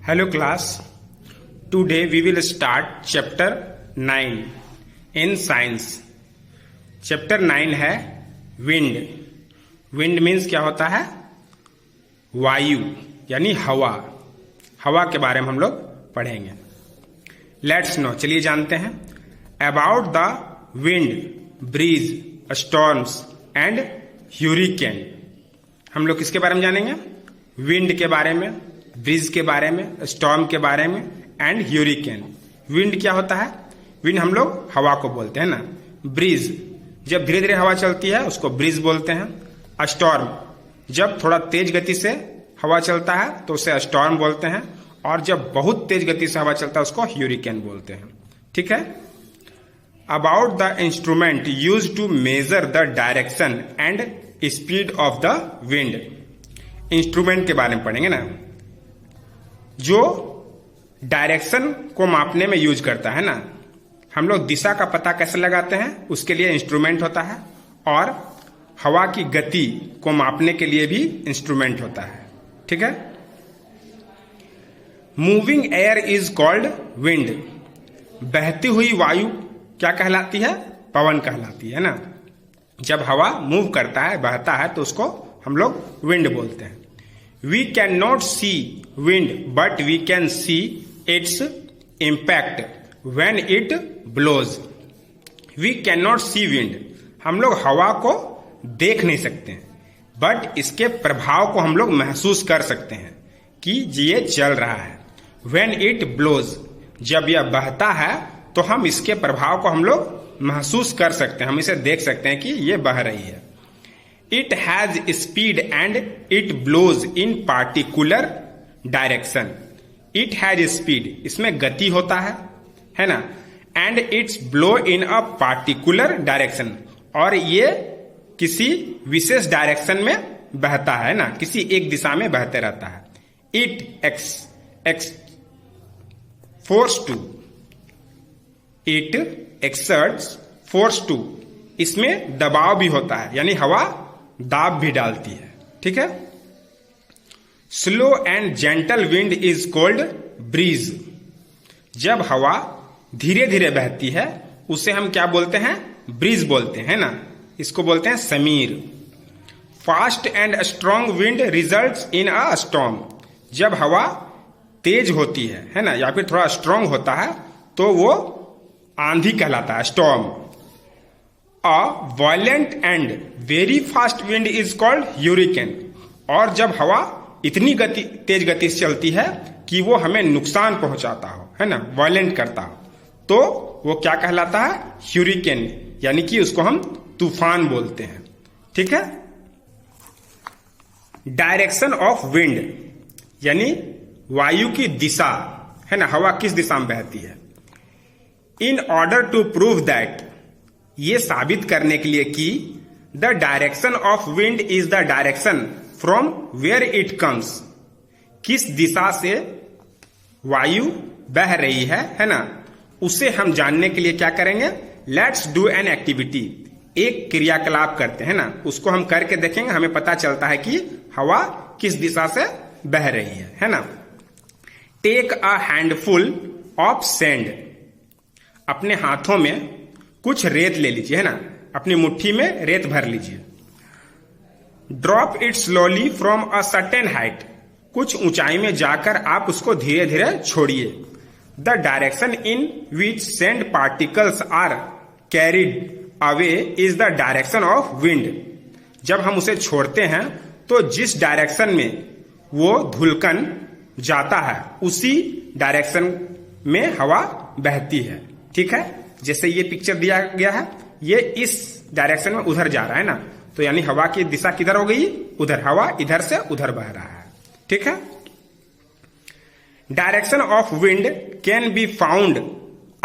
Hello class, today we will start chapter 9 in science. Chapter 9 है wind. Wind means क्या होता है? वायु यानी हवा. हवा के बारे में हम लोग पढ़ेंगे. Let's know, चलिए जानते हैं. About the wind, breeze, storms and hurricane. हम लोग किसके बारे में जानेंगे? विंड के बारे में, ब्रीज के बारे में, स्टॉर्म के बारे में एंड ह्यूरिकेन. विंड क्या होता है? विंड हम लोग हवा को बोलते हैं ना. ब्रीज जब धीरे धीरे हवा चलती है उसको ब्रीज बोलते हैं. स्टॉर्म जब थोड़ा तेज गति से हवा चलता है तो उसे स्टॉर्म बोलते हैं. और जब बहुत तेज गति से हवा चलता है उसको ह्यूरिकेन बोलते हैं. ठीक है. About the instrument use to measure the direction and speed of the wind. Instrument के बारे में पढ़ेंगे ना, जो डायरेक्शन को मापने में यूज करता है ना. हम लोग दिशा का पता कैसे लगाते हैं, उसके लिए इंस्ट्रूमेंट होता है. और हवा की गति को मापने के लिए भी इंस्ट्रूमेंट होता है. ठीक है. Moving air is called wind. बहती हुई वायु क्या कहलाती है? पवन कहलाती है ना. जब हवा मूव करता है, बहता है, तो उसको हम लोग विंड बोलते हैं. We can not see wind but we can see its impact when it blows. We can not see wind. हम लोग हवा को देख नहीं सकते हैं, बट इसके प्रभाव को हम लोग महसूस कर सकते हैं कि ये चल रहा है. व्हेन इट ब्लोज, जब यह बहता है तो हम इसके प्रभाव को हम लोग महसूस कर सकते हैं, हम इसे देख सकते हैं कि ये बह रही है. It has speed and it blows in particular direction. It has speed, इसमें गति होता है ना. And its blow in a particular direction, और ये किसी विशेष डायरेक्शन में बहता है ना, किसी एक दिशा में बहते रहता है. It ex force to, it exerts force to. इसमें दबाव भी होता है, यानी हवा दाब भी डालती है. ठीक है. Slow and gentle wind is called breeze. जब हवा धीरे धीरे बहती है उसे हम क्या बोलते हैं? ब्रीज बोलते हैं ना. इसको बोलते हैं Sameer. Fast and strong wind results in a storm. जब हवा तेज होती है ना, या फिर थोड़ा स्ट्रॉन्ग होता है, तो वो आंधी कहलाता है, storm. A violent and very fast wind is called ह्यूरिकेन. और जब हवा इतनी तेज गति से चलती है कि वो हमें नुकसान पहुंचाता हो, है ना, वायलेंट करता हो, तो वो क्या कहलाता है? ह्यूरिकेन, यानी कि उसको हम तूफान बोलते हैं. ठीक है. डायरेक्शन ऑफ विंड यानी वायु की दिशा, है ना, हवा किस दिशा में बहती है. In order to prove that, ये साबित करने के लिए कि the direction of wind is the direction from where it comes, किस दिशा से वायु बह रही है ना, उसे हम जानने के लिए क्या करेंगे? Let's do an activity. एक क्रियाकलाप करते हैं ना, उसको हम करके देखेंगे, हमें पता चलता है कि हवा किस दिशा से बह रही है ना. Take a handful of sand. अपने हाथों में कुछ रेत ले लीजिए, है ना, अपनी मुट्ठी में रेत भर लीजिए. Drop it slowly from a certain height. कुछ ऊंचाई में जाकर आप उसको धीरे धीरे छोड़िए. The direction in which sand particles are carried away is the direction of wind. जब हम उसे छोड़ते हैं तो जिस डायरेक्शन में वो धुलकन जाता है उसी डायरेक्शन में हवा बहती है. ठीक है. जैसे ये पिक्चर दिया गया है, ये इस डायरेक्शन में उधर जा रहा है ना, तो यानी हवा की दिशा किधर हो गई? उधर. हवा इधर से उधर बह रहा है. ठीक है. Direction of wind can be found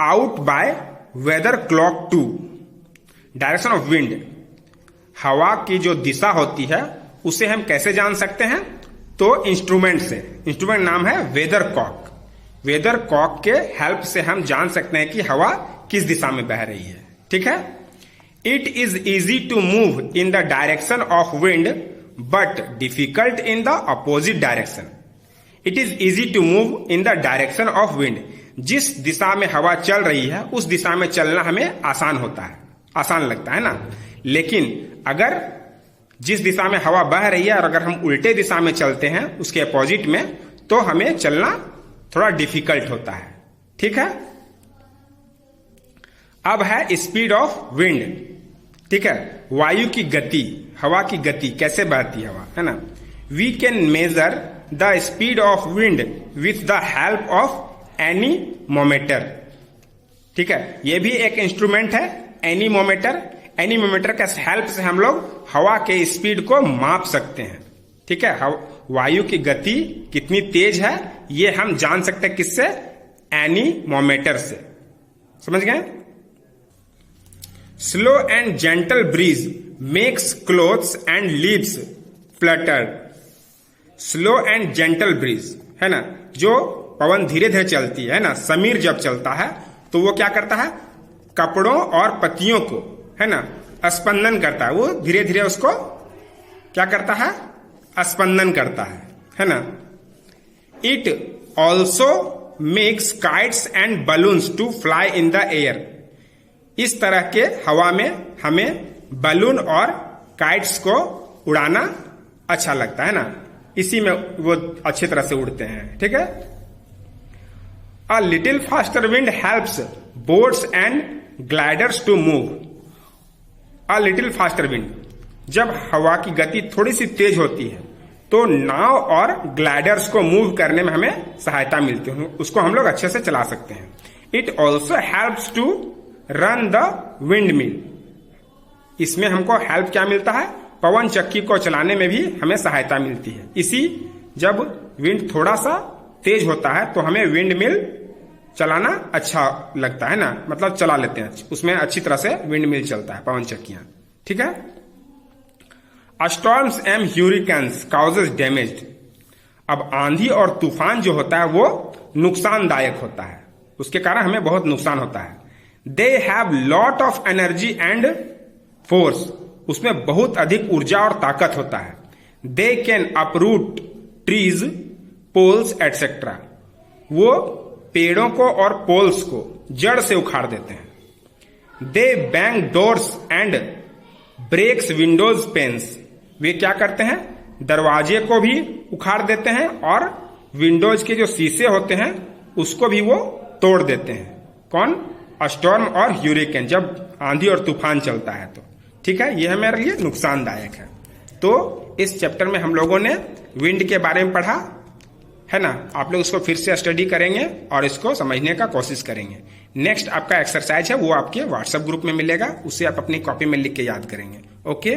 out by weather clock to. Direction of wind, हवा की जो दिशा होती है उसे हम कैसे जान सकते हैं? तो इंस्ट्रूमेंट से. इंस्ट्रूमेंट नाम है वेदर कॉक. वेदर कॉक के हेल्प से हम जान सकते हैं कि हवा किस दिशा में बह रही है. ठीक है. It is easy to move in the direction of wind but difficult in the opposite direction. It is easy to move in the direction of wind. जिस दिशा में हवा चल रही है उस दिशा में चलना हमें आसान होता है, आसान लगता है ना। लेकिन अगर जिस दिशा में हवा बह रही है और अगर हम उल्टे दिशा में चलते हैं उसके अपोजिट में, तो हमें चलना थोड़ा डिफिकल्ट होता है। ठीक है। अब है स्पीड ऑफ विंड। ठीक है, वायु की गति, हवा की गति, कैसे बहती है हवा, है ना। We can measure the speed of wind with the help of anemometer. ठीक है, यह भी एक इंस्ट्रूमेंट है, एनीमोमीटर। एनीमोमीटर के हेल्प से हम लोग हवा के स्पीड को माप सकते हैं। ठीक है, वायु की गति कितनी तेज है ये हम जान सकते हैं, किससे? एनीमोमीटर से। समझ गए? Slow and gentle breeze makes clothes and leaves fluttered. Slow and gentle breeze है ना, जो पवन धीरे धीरे चलती है ना, समीर जब चलता है तो वो क्या करता है? कपड़ों और पत्तियों को, है ना, स्पंदन करता है। वो धीरे धीरे उसको क्या करता है? स्पंदन करता है ना। It also makes kites and balloons to fly in the air. इस तरह के हवा में हमें बलून और काइट्स को उड़ाना अच्छा लगता है ना, इसी में वो अच्छी तरह से उड़ते हैं। ठीक है। A little faster wind helps boats and gliders to move. A little faster wind, जब हवा की गति थोड़ी सी तेज होती है तो नाव और ग्लाइडर्स को मूव करने में हमें सहायता मिलती है, उसको हम लोग अच्छे से चला सकते हैं। It also helps to run the wind mill. इसमें हमको हेल्प क्या मिलता है? पवन चक्की को चलाने में भी हमें सहायता मिलती है। इसी जब विंड थोड़ा सा तेज होता है तो हमें विंड मिल चलाना अच्छा लगता है ना, मतलब चला लेते हैं, उसमें अच्छी तरह से विंड मिल चलता है, पवन चक्कियां। ठीक है। Storms and hurricanes causes damage. अब आंधी और तूफान जो होता है वो नुकसानदायक होता है, उसके कारण हमें बहुत नुकसान होता है। They have lot of energy and force. उसमें बहुत अधिक ऊर्जा और ताकत होता है। They can uproot trees, poles etcetera. वो पेड़ों को और पोल्स को जड़ से उखाड़ देते हैं। They bang doors and breaks windows panes. वे क्या करते हैं? दरवाजे को भी उखाड़ देते हैं और विंडोज के जो शीशे होते हैं उसको भी वो तोड़ देते हैं। कौन? स्टॉर्म और ह्यूरिकेन, जब आंधी और तूफान चलता है तो। ठीक है, यह हमारे लिए नुकसानदायक है। तो इस चैप्टर में हम लोगों ने विंड के बारे में पढ़ा है ना। आप लोग इसको फिर से स्टडी करेंगे और इसको समझने का कोशिश करेंगे। नेक्स्ट आपका एक्सरसाइज है वो आपके व्हाट्सएप ग्रुप में मिलेगा, उसे आप अपनी कॉपी में लिख के याद करेंगे। ओके।